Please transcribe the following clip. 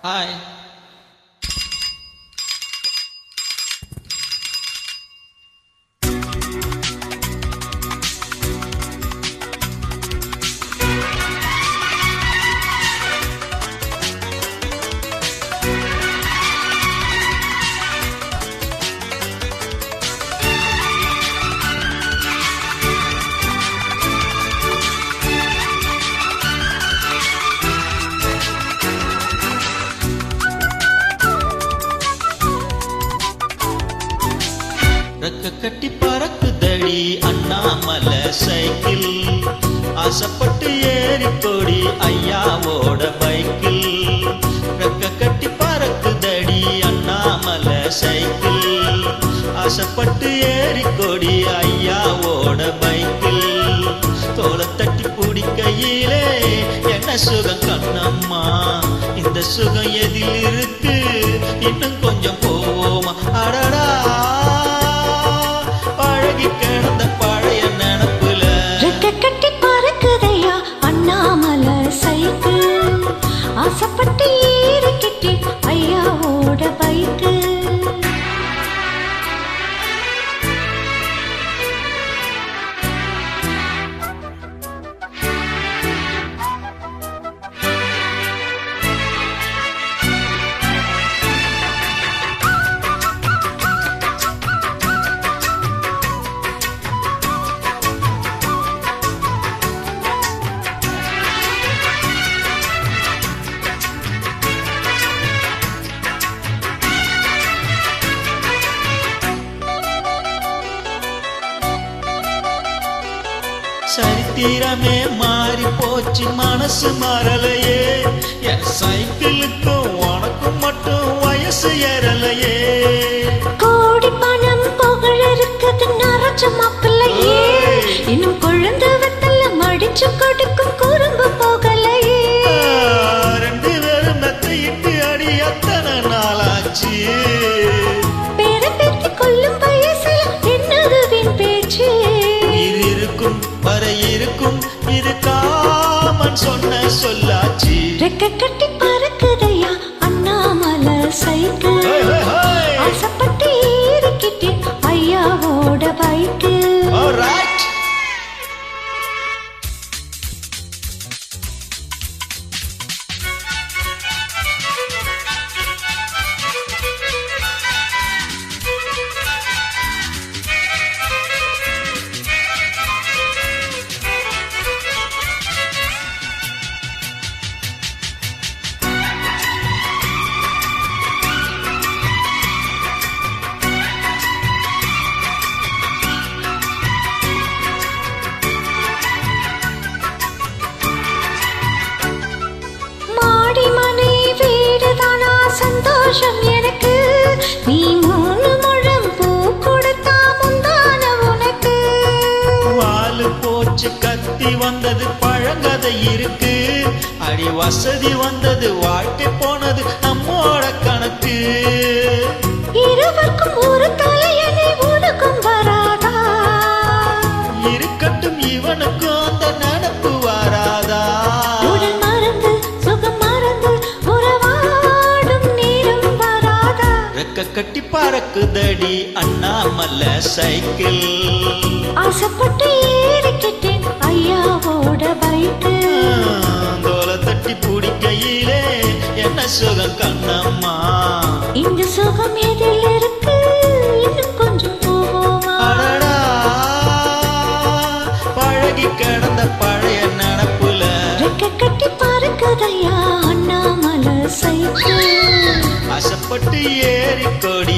Hi. ரெக்க கட்டி பறக்குதடி Annamalai cycle, ஆசைப்பட்டு ஏறிக்கொடி ஐயாவோட பைக்கில். ரெக்க கட்டி பறக்குதடி அண்ணாமலை சைக்கிள், ஆசைப்பட்டு ஏறிக்கொடி ஐயாவோட பைக்கில். தோலை தட்டி பிடிக்கையிலே என்ன சுகம் கண்ணம்மா, இந்த சுகம் எதில் இருக்கு, இன்னும் கொஞ்சம் போவோமா? அடடா கிடந்த பழைய நினப்புல ரெக்க கட்டி பறக்குதையா அண்ணாமலை சைக்கிள், ஆசைப்பட்டு ஏறிக்கிட்டு ஐயாவோட பைக்கு. சரித்திரமே மாறி போச்சு, மனசு மாறலையே. என் சைக்கிளுக்கும் உனக்கும் மட்டும் வயசு ஏறலையே. கோடி பணம் புகழ் இருக்குது நரச்ச மாப்பிள்ளையே, இன்னும் கொழுந்து வெத்தல மடிச்சு கொடுக்கும் குறும்பு போகலையே. ரெண்டு பேரும் மெத்தையிட்டு அடி அத்தனை நாளாச்சு. பேரை பேத்தி கொள்ளும் வயசுல என்னது வீண் பேச்சு. உயிர் இருக்கும் வரை இருக்கும், இது காமன் சொன்ன சொல்லாச்சு. ரெக்க கட்டி பறக்குதையா அண்ணாமலை சைக்கிள், ஆசைப்பட்டு ஏறிக்கிட்டு ஐயாவோட பைக்கு. சந்தோஷம் எனக்கு, நீ 3 முழம் பூ கொடுத்தா முந்தான உனக்கு. வாலு போச்சு கத்தி வந்தது பழங்கதை இருக்கு, அடி வசதி வந்தது வாழ்க்கை போனது நம்மோட கணக்கு. இருவருக்கும் ஒரு தலையணை உனக்கும் வராதா, இருக்கட்டும் இவனுக்கும் அந்த நினப்பு வராதா. உடல் மறந்து சுகம் மறந்து உறவாடும் நேரம் வராதா. ரெக்க கட்டி பறக்குதடி அண்ணாமலை சைக்கிள், ஆசைப்பட்டு ஏறிக்கிட்டேன் ஐயாவோட பைக்கு. தோலை தட்டி பிடிக்கையிலே என்ன சுகம் கண்ணம்மா, இந்த சுகம் எதில் இருக்கு, இன்னும் கொஞ்சம் போவோமா? அடடா பழகி கிடந்த பழைய நினப்புல ரெக்க கட்டி பறக்குதையா அண்ணாமலை சைக்கிள், ஆசைப்பட்டு ஏறிக்கொடி